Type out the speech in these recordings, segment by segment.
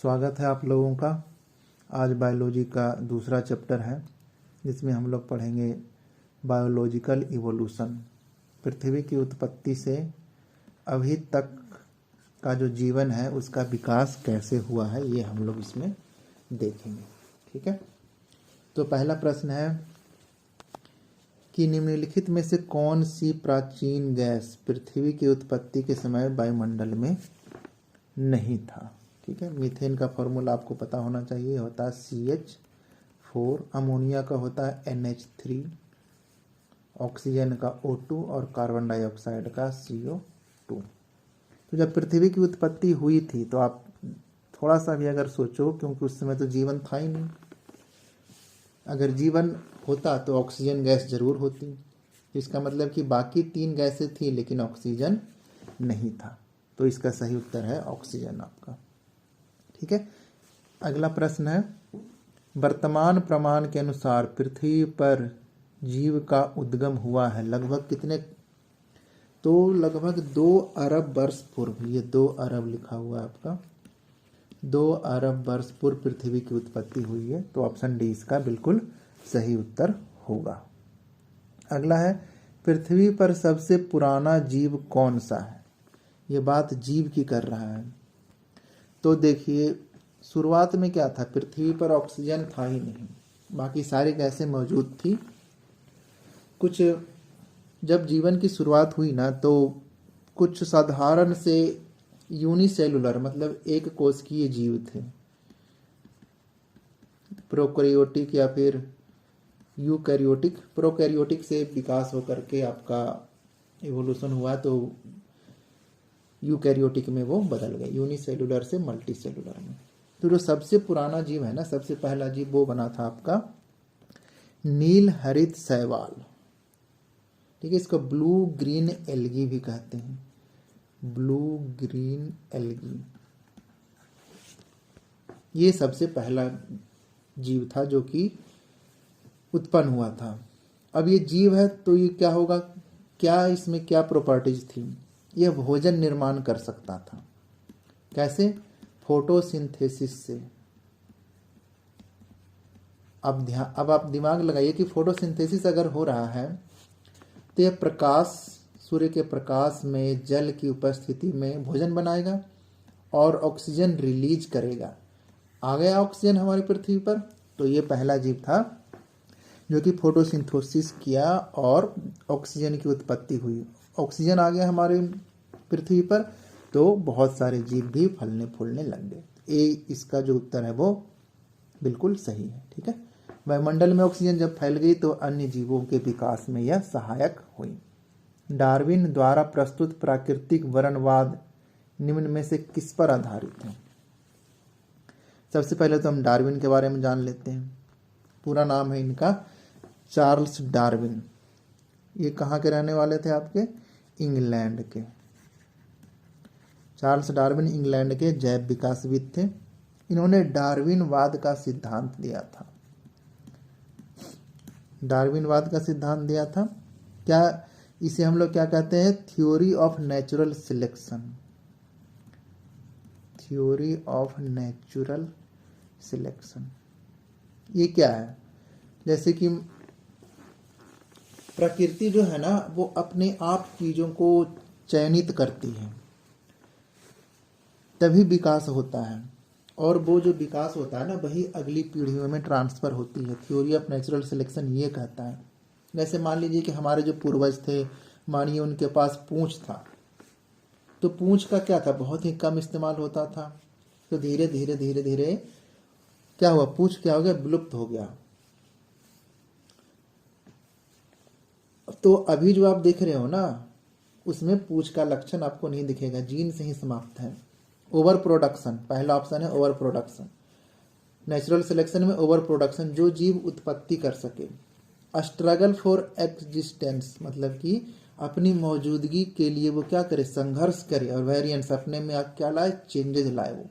स्वागत है आप लोगों का। आज बायोलॉजी का दूसरा चैप्टर है जिसमें हम लोग पढ़ेंगे बायोलॉजिकल इवोल्यूशन। पृथ्वी की उत्पत्ति से अभी तक का जो जीवन है उसका विकास कैसे हुआ है ये हम लोग इसमें देखेंगे। ठीक है, तो पहला प्रश्न है कि निम्नलिखित में से कौन सी प्राचीन गैस पृथ्वी की उत्पत्ति के समय वायुमंडल में नहीं था। ठीक है, मीथेन का फॉर्मूला आपको पता होना चाहिए, होता है CH4, अमोनिया का होता है NH3, ऑक्सीजन का O2 और कार्बन डाइऑक्साइड का CO2। तो जब पृथ्वी की उत्पत्ति हुई थी तो आप थोड़ा सा भी अगर सोचो, क्योंकि उस समय तो जीवन था ही नहीं। अगर जीवन होता तो ऑक्सीजन गैस जरूर होती, इसका मतलब कि बाकी 3 गैसें थी लेकिन ऑक्सीजन नहीं था। तो इसका सही उत्तर है ऑक्सीजन आपका। ठीक है, अगला प्रश्न है वर्तमान प्रमाण के अनुसार पृथ्वी पर जीव का उद्गम हुआ है लगभग कितने। तो लगभग 2 अरब वर्ष पूर्व, ये 2 अरब लिखा हुआ है आपका, 2 अरब वर्ष पूर्व पृथ्वी की उत्पत्ति हुई है। तो ऑप्शन डी इसका बिल्कुल सही उत्तर होगा। अगला है पृथ्वी पर सबसे पुराना जीव कौन सा है। ये बात जीव की कर रहा है। तो देखिए शुरुआत में क्या था, पृथ्वी पर ऑक्सीजन था ही नहीं, बाकी सारी गैसें मौजूद थी। कुछ जब जीवन की शुरुआत हुई ना तो कुछ साधारण से यूनिसेलुलर मतलब एक कोशिकीय जीव थे, प्रोकैरियोटिक या फिर यूकैरियोटिक। प्रोकैरियोटिक से विकास होकर के आपका इवोल्यूशन हुआ तो यूकैरियोटिक में वो बदल गए, यूनिसेलुलर से मल्टीसेलुलर में। तो जो सबसे पुराना जीव है ना, सबसे पहला जीव वो बना था आपका नील हरित शैवाल। ठीक है, इसको ब्लू ग्रीन एल्गी भी कहते हैं, ब्लू ग्रीन एल्गी। ये सबसे पहला जीव था जो कि उत्पन्न हुआ था। अब ये जीव है तो ये क्या होगा, क्या इसमें क्या प्रॉपर्टीज थी। यह भोजन निर्माण कर सकता था। कैसे, फोटोसिंथेसिस से। अब आप दिमाग लगाइए कि फोटोसिंथेसिस अगर हो रहा है तो यह प्रकाश, सूर्य के प्रकाश में जल की उपस्थिति में भोजन बनाएगा और ऑक्सीजन रिलीज करेगा। आ गया ऑक्सीजन हमारी पृथ्वी पर। तो ये पहला जीव था जो कि फोटोसिंथेसिस किया और ऑक्सीजन की उत्पत्ति हुई। ऑक्सीजन आ गया हमारे पृथ्वी पर तो बहुत सारे जीव भी फलने फूलने लग गए। ए इसका जो उत्तर है वो बिल्कुल सही है। ठीक है, वायुमंडल में ऑक्सीजन जब फैल गई तो अन्य जीवों के विकास में यह सहायक हुई। डार्विन द्वारा प्रस्तुत प्राकृतिक वर्णवाद निम्न में से किस पर आधारित है। सबसे पहले तो हम डार्विन के बारे में जान लेते हैं। पूरा नाम है इनका चार्ल्स डार्विन। ये कहाँ के रहने वाले थे, आपके इंग्लैंड के। चार्ल्स डार्विन इंग्लैंड के जैव विकासविद थे। इन्होंने डार्विनवाद का सिद्धांत दिया था। डार्विनवाद का सिद्धांत दिया था। क्या इसे हम लोग क्या कहते हैं, theory of natural selection. Theory of natural selection ये क्या है, जैसे कि प्रकृति जो है ना वो अपने आप चीजों को चयनित करती है तभी विकास होता है, और वो जो विकास होता है ना वही अगली पीढ़ियों में ट्रांसफर होती है। थ्योरी ऑफ नेचुरल सिलेक्शन ये कहता है। जैसे मान लीजिए कि हमारे जो पूर्वज थे, मानिए उनके पास पूंछ था, तो पूंछ का क्या था, बहुत ही कम इस्तेमाल होता था। तो धीरे धीरे धीरे धीरे क्या हुआ, पूंछ क्या हो गया, विलुप्त हो गया। तो अभी जो आप देख रहे हो ना उसमें पूंछ का लक्षण आपको नहीं दिखेगा, जीन से ही समाप्त है। ओवर प्रोडक्शन पहला ऑप्शन है, ओवर प्रोडक्शन। नेचुरल सिलेक्शन में ओवर प्रोडक्शन, जो जीव उत्पत्ति कर सके। स्ट्रगल फॉर एग्जिस्टेंस मतलब कि अपनी मौजूदगी के लिए वो क्या करे, संघर्ष करे, और वेरिएंट्स अपने में आप क्या लाए, चेंजेस लाए वो।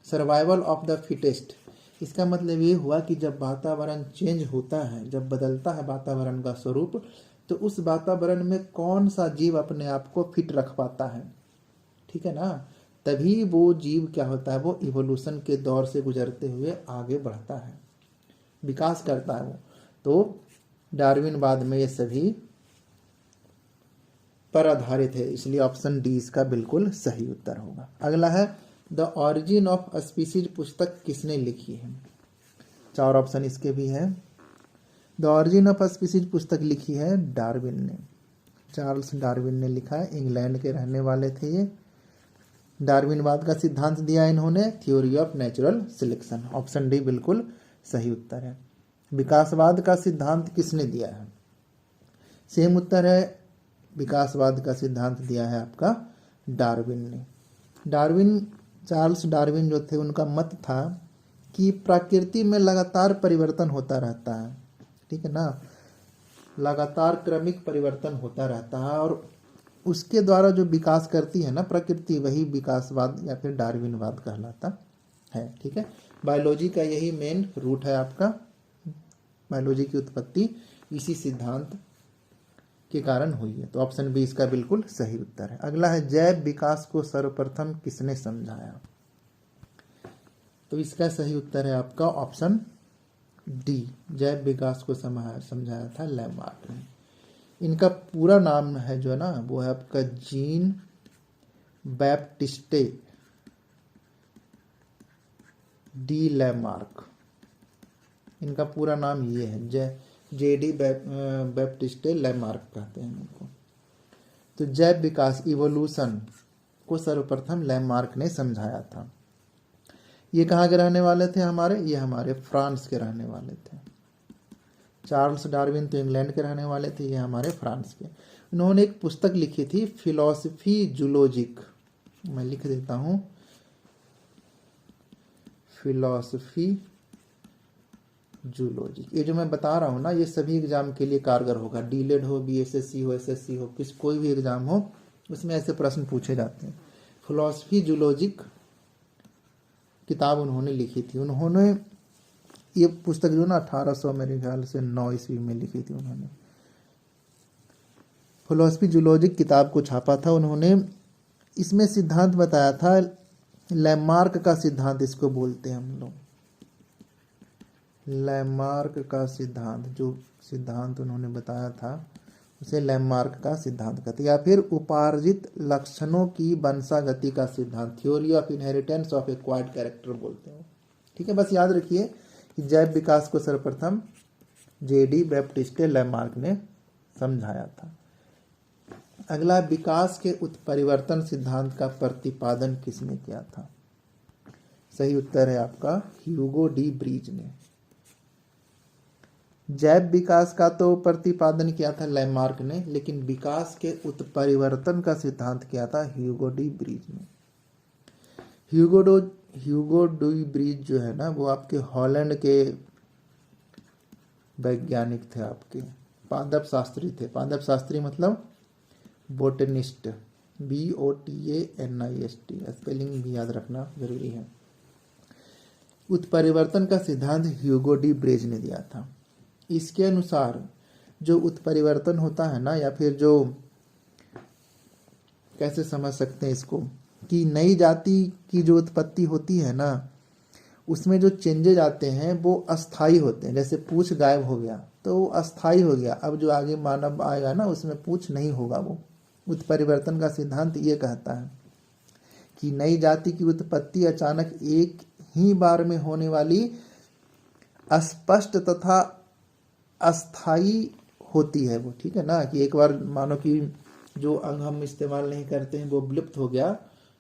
सर्वाइवल ऑफ द फिटेस्ट, इसका मतलब ये हुआ कि जब वातावरण चेंज होता है, जब बदलता है वातावरण का स्वरूप, तो उस वातावरण में कौन सा जीव अपने आप को फिट रख पाता है। ठीक है ना, तभी वो जीव क्या होता है, वो इवोल्यूशन के दौर से गुजरते हुए आगे बढ़ता है, विकास करता है वो। तो डार्विनवाद में ये सभी पर आधारित है, इसलिए ऑप्शन डी इसका बिल्कुल सही उत्तर होगा। अगला है द ऑरिजिन ऑफ स्पीसीज पुस्तक किसने लिखी है? 4 ऑप्शन इसके भी है। द ऑरिजिन ऑफ स्पीसीज पुस्तक लिखी है डार्विन ने, चार्ल्स डार्विन ने लिखा है, इंग्लैंड के रहने वाले थे ये। डार्विनवाद का सिद्धांत दिया इन्होंने theory of natural selection, option D बिल्कुल सही उत्तर है। विकासवाद का सिद्धांत किसने दिया है? सेम उत्तर है, विकासवाद का सिद्धांत दिया है आपका डार्विन ने। डार्विन, चार्ल्स डार्विन जो थे, उनका मत था कि प्रकृति में लगातार परिवर्तन होता रहता है, ठीक है ना, लगातार क्रमिक परिवर्तन होता रहता है, और उसके द्वारा जो विकास करती है ना प्रकृति, वही विकासवाद या फिर डार्विनवाद कहलाता है, ठीक है। बायोलॉजी का यही मेन रूट है आपका, बायोलॉजी की उत्पत्ति इसी सिद्धांत के कारण हुई है, तो ऑप्शन बी इसका बिल्कुल सही उत्तर है। अगला है जैव विकास को सर्वप्रथम किसने समझाया? तो इसका सही उत्तर है आपका ऑप्शन डी, जैव विकास को समझाया था लैमार्क ने। इनका पूरा नाम है जो है ना, वो है आपका जीन बैप्टिस्टे डी लैमार्क, इनका पूरा नाम ये है, जेडी बैप्टिस्टे लैमार्क कहते हैं इनको। तो जैव विकास इवोल्यूशन को सर्वप्रथम लैमार्क ने समझाया था। ये कहाँ के रहने वाले थे हमारे? ये हमारे फ्रांस के रहने वाले थे। चार्ल्स डार्विन तो इंग्लैंड के रहने वाले थे, ये हमारे फ्रांस के। उन्होंने एक पुस्तक लिखी थी फिलॉसफी जूलॉजिक, मैं लिख देता हूँ, फिलॉसफी जूलॉजिक। ये जो मैं बता रहा हूँ ना, ये सभी एग्जाम के लिए कारगर होगा, डीलेड हो, बीएसएससी हो, एसएससी हो, कोई भी एग्जाम हो, उसमें ऐसे प्रश्न पूछे जाते हैं। फिलॉसफी जूलॉजिक किताब उन्होंने लिखी थी। उन्होंने ये पुस्तक जो ना 1800 मेरे ख्याल से 9 ईस्वी में लिखी थी उन्होंने। फिलॉसफी जूलॉजिक किताब को छापा था उन्होंने। इसमें सिद्धांत बताया था, लैमार्क का सिद्धांत इसको बोलते हैं हम लोग, लैमार्क का सिद्धांत, जो सिद्धांत उन्होंने बताया था उसे लैमार्क का सिद्धांत कहते हैं, या फिर उपार्जित लक्षणों की वंशागति का सिद्धांत, theory of inheritance of acquired character बोलते हैं, ठीक है। बस याद रखिए कि जैव विकास को सर्वप्रथम जेडी बैप्टिस्टे लैमार्क ने समझाया था। अगला, विकास के उत्परिवर्तन सिद्धांत का प्रतिपादन किसने किया था? सही उत्तर है आपका ह्यूगो डी ब्रीज ने। जैव विकास का तो प्रतिपादन किया था लैमार्क ने, लेकिन विकास के उत्परिवर्तन का सिद्धांत किया था ह्यूगो डी ब्रीज ने। ह्यूगो डी ब्रीज जो है ना, वो आपके हॉलैंड के वैज्ञानिक थे, आपके पादप शास्त्री थे। पादप शास्त्री मतलब बोटनिस्ट, BOTANIST, स्पेलिंग भी याद रखना जरूरी है। उत्परिवर्तन का सिद्धांत ह्यूगो डी ब्रीज ने दिया था। इसके अनुसार जो उत्परिवर्तन होता है ना, या फिर जो कैसे समझ सकते हैं इसको, कि नई जाति की जो उत्पत्ति होती है ना, उसमें जो चेंजेज आते हैं वो अस्थाई होते हैं। जैसे पूंछ गायब हो गया तो वो अस्थाई हो गया, अब जो आगे मानव आएगा ना उसमें पूंछ नहीं होगा। वो उत्परिवर्तन का सिद्धांत ये कहता है कि नई जाति की उत्पत्ति अचानक एक ही बार में होने वाली अस्पष्ट तथा अस्थाई होती है वो, ठीक है ना, कि एक बार मानो कि जो अंग हम इस्तेमाल नहीं करते हैं वो विलुप्त हो गया,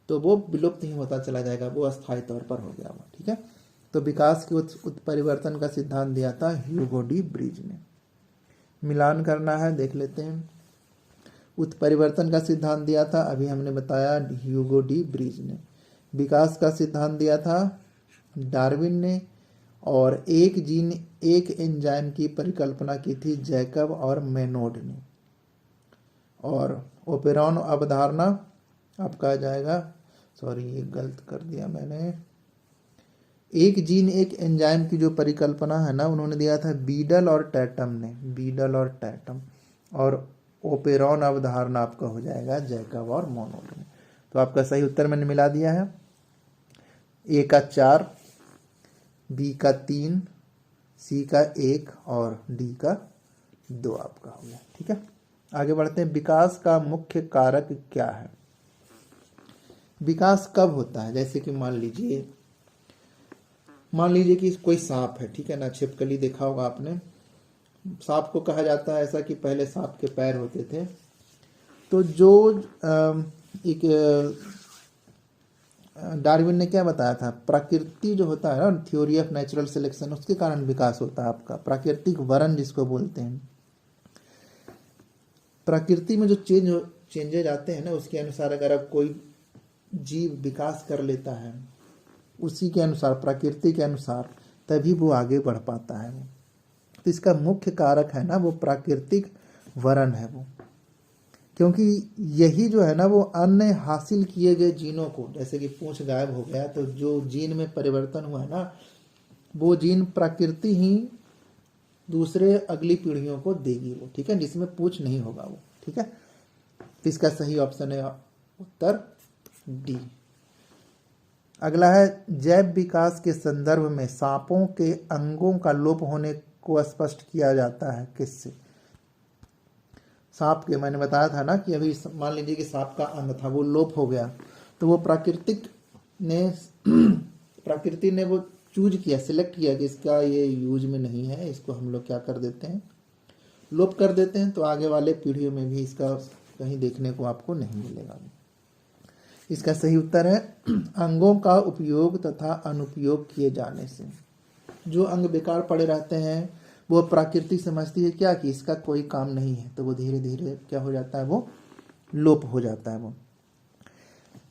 तो वो विलुप्त ही होता चला जाएगा, वो अस्थायी तौर पर हो गया वो, ठीक है। तो विकास के उत्परिवर्तन का सिद्धांत दिया था ह्यूगो डी ब्रीज ने। मिलान करना है, देख लेते हैं। उत्परिवर्तन का सिद्धांत दिया था, अभी हमने बताया, ह्यूगो डी ब्रीज ने। विकास का सिद्धांत दिया था डार्विन ने, और एक जीन एक एंजाइम की परिकल्पना की थी जैकब और मेनोड ने। और ओपेरॉन अवधारणा आपका आ जाएगा, सॉरी ये गलत कर दिया मैंने, एक जीन एक एंजाइम की जो परिकल्पना है ना, उन्होंने दिया था बीडल और टैटम ने, बीडल और टैटम। और ओपेरॉन अवधारणा आपका हो जाएगा जैकब और मोनोड ने। तो आपका सही उत्तर मैंने मिला दिया है। ए का 4, बी का 3, सी का 1 और डी का 2 आपका हो गया। ठीक है, आगे बढ़ते हैं। विकास का मुख्य कारक क्या है? विकास कब होता है? जैसे कि मान लीजिए कि कोई सांप है, ठीक है ना, छिपकली देखा होगा आपने। सांप को कहा जाता है ऐसा कि पहले सांप के पैर होते थे। तो जो एक डार्विन ने क्या बताया था, प्रकृति जो होता है ना, थ्योरी ऑफ नेचुरल सिलेक्शन, उसके कारण विकास होता है आपका, प्राकृतिक वरण जिसको बोलते हैं। प्रकृति में जो चेंजेज आते हैं ना, उसके अनुसार अगर अब कोई जीव विकास कर लेता है उसी के अनुसार, प्रकृति के अनुसार, तभी वो आगे बढ़ पाता है। तो इसका मुख्य कारक है ना वो प्राकृतिक वरण है वो, क्योंकि यही जो है ना वो अन्य हासिल किए गए जीनों को, जैसे कि पूंछ गायब हो गया तो जो जीन में परिवर्तन हुआ है ना, वो जीन प्रकृति ही दूसरे अगली पीढ़ियों को देगी वो, ठीक है, जिसमें पूंछ नहीं होगा वो। ठीक है, तो इसका सही ऑप्शन है उत्तर डी। अगला है, जैव विकास के संदर्भ में सांपों के अंगों का लोप होने को स्पष्ट किया जाता है किससे? सांप के, मैंने बताया था ना कि अभी मान लीजिए कि सांप का अंग था वो लोप हो गया, तो वो प्रकृति ने वो चूज किया, सिलेक्ट किया कि इसका ये यूज में नहीं है, इसको हम लोग क्या कर देते हैं, लोप कर देते हैं। तो आगे वाले पीढ़ियों में भी इसका कहीं देखने को आपको नहीं मिलेगा। इसका सही उत्तर है अंगों का उपयोग तथा अनुपयोग किए जाने से। जो अंग बेकार पड़े रहते हैं वो प्रकृति समझती है क्या कि इसका कोई काम नहीं है, तो वो धीरे धीरे क्या हो जाता है, वो लोप हो जाता है। वो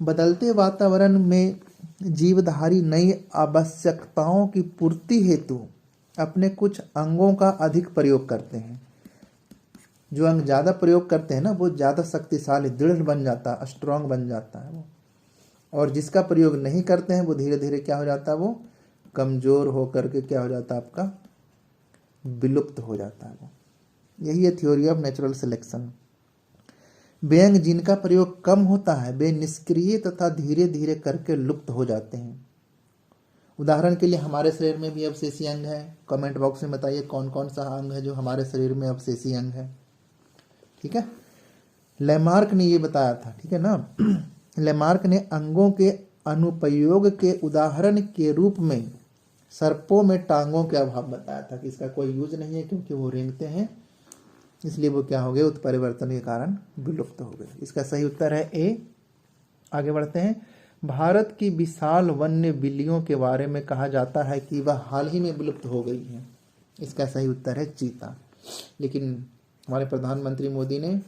बदलते वातावरण में जीवधारी नई आवश्यकताओं की पूर्ति हेतु अपने कुछ अंगों का अधिक प्रयोग करते हैं। जो अंग ज्यादा प्रयोग करते हैं ना वो ज्यादा शक्तिशाली, दृढ़ बन जाता है, स्ट्रांग बन जाता है वो। और जिसका प्रयोग नहीं करते हैं वो धीरे धीरे क्या हो जाता है, वो कमजोर होकर के क्या हो जाता है, आपका विलुप्त हो जाता है वो। यही है थ्योरी ऑफ नेचुरल सिलेक्शन। वे अंग जिनका प्रयोग कम होता है वे निष्क्रिय तथा धीरे धीरे करके लुप्त हो जाते हैं। उदाहरण के लिए हमारे शरीर में भी अवशेषी अंग है। कमेंट बॉक्स में बताइए कौन कौन सा अंग है जो हमारे शरीर में अवशेषी अंग है। ठीक है, लेमार्क ने ये बताया था, ठीक है ना। लेमार्क ने अंगों के अनुपयोग के उदाहरण के रूप में सर्पों में टांगों के अभाव बताया था कि इसका कोई यूज नहीं है, क्योंकि वो रेंगते हैं, इसलिए वो क्या हो गए, उत्परिवर्तन के कारण विलुप्त हो गए। इसका सही उत्तर है ए। आगे बढ़ते हैं। भारत की विशाल वन्य बिल्लियों के बारे में कहा जाता है कि वह हाल ही में विलुप्त हो गई है। इसका सही उत्तर है चीता। लेकिन हमारे प्रधानमंत्री मोदी ने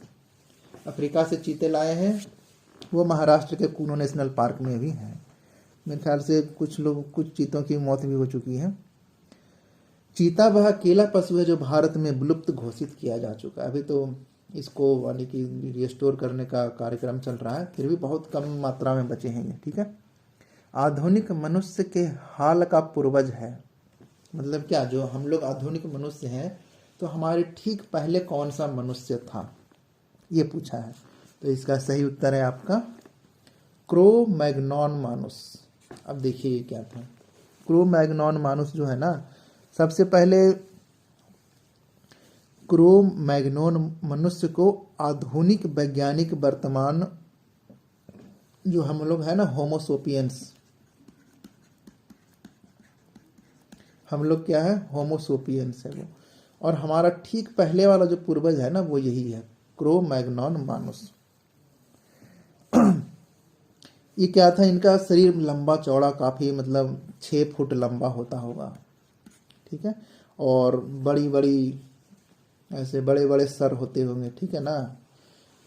अफ्रीका से चीते लाए हैं, वो महाराष्ट्र के कूनो नेशनल पार्क में भी हैं। मेरे ख्याल से कुछ चीतों की मौत भी हो चुकी है। चीता वह अकेला पशु है जो भारत में विलुप्त घोषित किया जा चुका है। अभी तो इसको यानी कि रिस्टोर करने का कार्यक्रम चल रहा है, फिर भी बहुत कम मात्रा में बचे हैं ये। ठीक है, आधुनिक मनुष्य के हाल का पूर्वज है, मतलब क्या, जो हम लोग आधुनिक मनुष्य हैं तो हमारे ठीक पहले कौन सा मनुष्य था, ये पूछा है। तो इसका सही उत्तर है आपका क्रो मैग्नॉन मानुस। अब देखिए ये क्या था, क्रो मैग्नॉन मानुस जो है ना, सबसे पहले क्रो मैग्नॉन मनुष्य को आधुनिक वैज्ञानिक वर्तमान जो हम लोग है ना होमोसोपियंस, हम लोग क्या है, होमोसोपियंस है वो। और हमारा ठीक पहले वाला जो पूर्वज है ना वो यही है, क्रो मैग्नॉन मानुस। ये क्या था, इनका शरीर लंबा चौड़ा काफी, मतलब 6 फुट लंबा होता होगा। ठीक है, और बड़ी बड़ी ऐसे बड़े बड़े सर होते होंगे, ठीक है ना,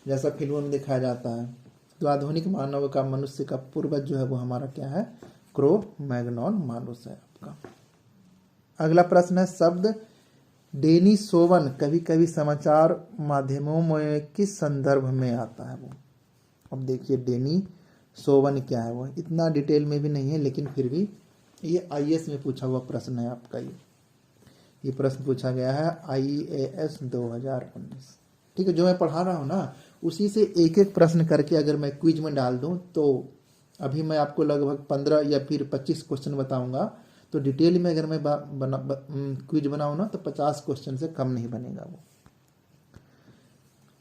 जैसा फिल्मों में दिखाया जाता है। तो आधुनिक मानव का, मनुष्य का पूर्वज जो है वो हमारा क्या है, क्रो मैग्नॉन मानुस है आपका। अगला प्रश्न है, शब्द डेनिसोवन कभी कभी समाचार माध्यमों में किस संदर्भ में आता है वो। अब देखिए डेनिसोवन क्या है वो, इतना डिटेल में भी नहीं है, लेकिन फिर भी ये आईएएस में पूछा हुआ प्रश्न है आपका। ये प्रश्न पूछा गया है IAS 2019। ठीक है, जो मैं पढ़ा रहा हूँ ना उसी से एक एक प्रश्न करके अगर मैं क्विज में डाल दूं तो अभी मैं आपको लगभग 15 या फिर 25 क्वेश्चन बताऊंगा, तो डिटेल में अगर मैं क्विज बनाऊं ना तो 50 क्वेश्चन से कम नहीं बनेगा वो।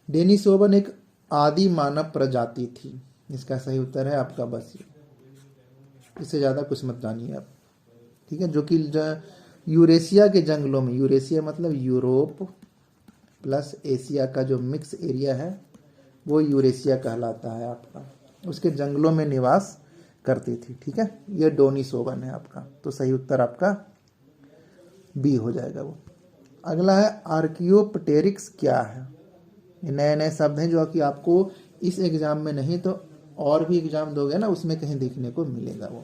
डेनिसोवन एक आदि मानव प्रजाति थी, इसका सही उत्तर है आपका बस ये, इससे ज़्यादा कुछ मत जानिए आप, ठीक है। जो कि यूरेशिया के जंगलों में, यूरेशिया मतलब यूरोप प्लस एशिया का जो मिक्स एरिया है वो यूरेशिया कहलाता है आपका, उसके जंगलों में निवास करती थी, ठीक है। ये डेनिसोवन है आपका, तो सही उत्तर आपका बी हो जाएगा वो। अगला है आर्कियोप्टेरिक्स क्या है। ये नए नए शब्द हैं जो कि आपको इस एग्जाम में नहीं तो और भी एग्जाम दोगे ना उसमें कहीं देखने को मिलेगा वो।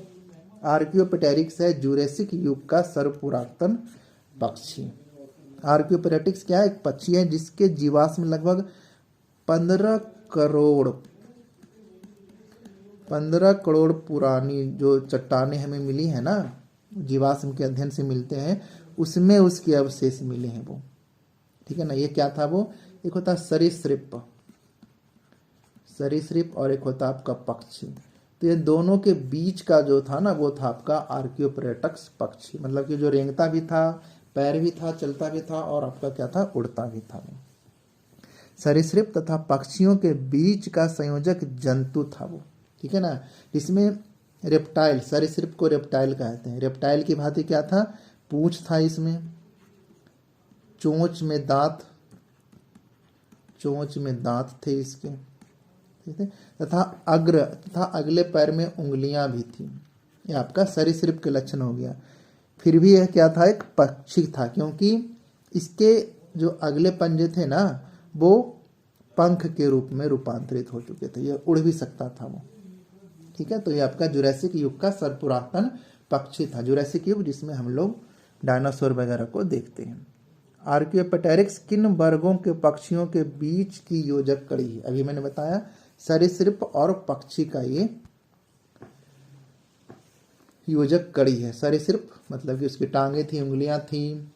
आर्कियोप्टेरिक्स है जुरेसिक युग का सर्वपुरातन पक्षी। आर्कियोप्टेरिक्स क्या है, एक पक्षी है जिसके जीवाश्म लगभग 15 करोड़ पुरानी जो चट्टानें हमें मिली है ना, जीवाश्म के अध्ययन से मिलते हैं, उसमें उसके अवशेष मिले हैं वो, ठीक है ना। ये क्या था वो, एक होता सरीसृप और एक होता आपका पक्षी। तो ये दोनों के बीच का जो था ना वो था आपका आर्कियोप्टेरिक्स पक्षी, मतलब कि जो रेंगता भी था, पैर भी था, चलता भी था और आपका क्या था, उड़ता भी था वो। सरीसृप तथा पक्षियों के बीच का संयोजक जंतु था वो, ठीक है ना। इसमें रेप्टाइल, सरीसृप को रेप्टाइल कहते हैं। रेप्टाइल की भांति क्या था, पूंछ था इसमें, चोंच में दांत थे इसके, ठीक है, तथा अगले पैर में उंगलियां भी थी। ये आपका सरीसृप के लक्षण हो गया। फिर भी यह क्या था, एक पक्षी था, क्योंकि इसके जो अगले पंजे थे ना वो पंख के रूप में रूपांतरित हो चुके थे, यह उड़ भी सकता था वो, ठीक है। तो ये आपका जुरासिक युग का सर्वपुरातन पक्षी था, जुरासिक युग जिसमें हम लोग डायनासोर वगैरह को देखते हैं। आर्कियोप्टेरिक्स किन वर्गों के पक्षियों के बीच की योजक कड़ी है, अभी मैंने बताया सरीसृप और पक्षी का ये योजक कड़ी है। सरीसृप मतलब कि उसकी टांगे थी, उंगलियां थी,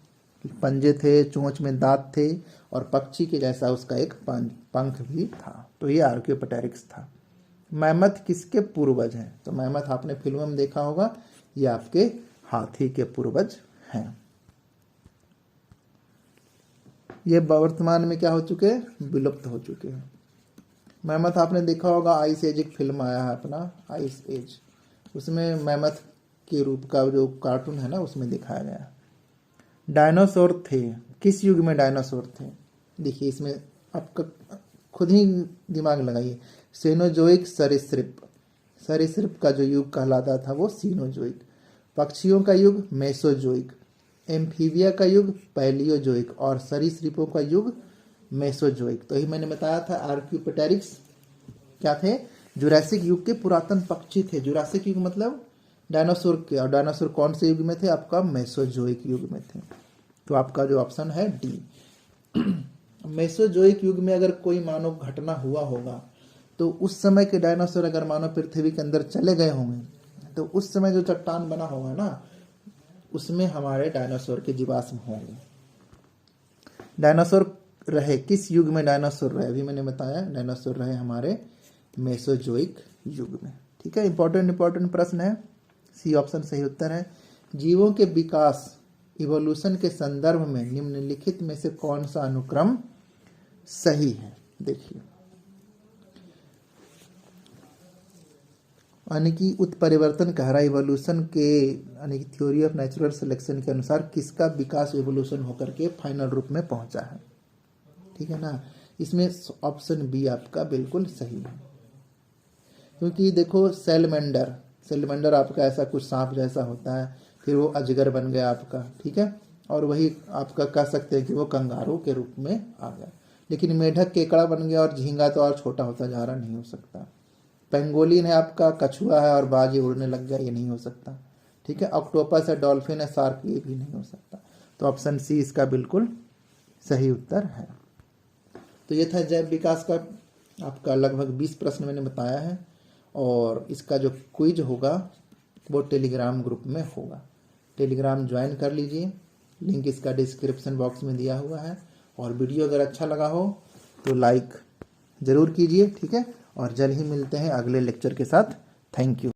पंजे थे, चोंच में दांत थे, और पक्षी के जैसा उसका एक पंख भी था, तो ये आर्कियोप्टेरिक्स था। मैमथ किसके पूर्वज हैं, तो मैमथ आपने फिल्म में देखा होगा, ये आपके हाथी के पूर्वज हैं। ये वर्तमान में क्या हो चुके हैं, विलुप्त हो चुके हैं। मैमथ आपने देखा होगा, आइस एज एक फिल्म आया है अपना आइस एज, उसमें मैमथ के रूप का जो कार्टून है ना उसमें दिखाया गया। डायनासोर थे, किस युग में डायनासोर थे, देखिए इसमें आपका खुद ही दिमाग लगाइए। सेनोजोइक सरीसृप का जो युग कहलाता था वो सीनोजोइक, पक्षियों का युग मेसोजोइक, एम्फीबिया का युग पैलियोजोइक और सरीसृपों का युग मेसोजोइक। तो ही मैंने बताया था आर्कियोप्टेरिक्स क्या थे, जुरासिक युग के पुरातन पक्षी थे। जुरासिक युग मतलब डायनासोर के, और डायनासोर कौन से युग में थे, आपका मेसोजोइक युग में थे। तो आपका जो ऑप्शन है डी। मेसोजोइक युग में अगर कोई मानव घटना हुआ होगा तो उस समय के डायनासोर अगर मानव पृथ्वी के अंदर चले गए होंगे तो उस समय जो चट्टान बना होगा ना उसमें हमारे डायनासोर के जीवाश्म होंगे। डायनासोर रहे किस युग में, डायनासोर रहे अभी मैंने बताया, डायनासोर रहे हमारे मेसोजोइक युग में, ठीक है। इंपॉर्टेंट प्रश्न है, सी ऑप्शन सही उत्तर है। जीवों के विकास इवोल्यूशन के संदर्भ में निम्नलिखित में से कौन सा अनुक्रम सही है, देखिए। यानी कि उत्परिवर्तन कह रहा है इवोल्यूशन के, यानी कि थ्योरी ऑफ नेचुरल सिलेक्शन के अनुसार किसका विकास इवोल्यूशन होकर के फाइनल रूप में पहुंचा है, ठीक है ना। इसमें ऑप्शन बी आपका बिल्कुल सही है, क्योंकि देखो सेलमेंडर आपका ऐसा कुछ सांप जैसा होता है, फिर वो अजगर बन गया आपका, ठीक है, और वही आपका कह सकते हैं कि वो कंगारू के रूप में आ गया। लेकिन मेढक केकड़ा बन गया और झींगा तो और छोटा होता जा रहा, नहीं हो सकता। पेंगोलिन है आपका, कछुआ है और बाज उड़ने लग गया, ये नहीं हो सकता, ठीक है। ऑक्टोपस है, डॉल्फिन है, शार्क, ये भी नहीं हो सकता। तो ऑप्शन सी इसका बिल्कुल सही उत्तर है। तो ये था जैव विकास का आपका लगभग 20 प्रश्न मैंने बताया है, और इसका जो क्विज होगा वो टेलीग्राम ग्रुप में होगा। टेलीग्राम ज्वाइन कर लीजिए, लिंक इसका डिस्क्रिप्शन बॉक्स में दिया हुआ है। और वीडियो अगर अच्छा लगा हो तो लाइक ज़रूर कीजिए, ठीक है। और जल्द ही मिलते हैं अगले लेक्चर के साथ। Thank you.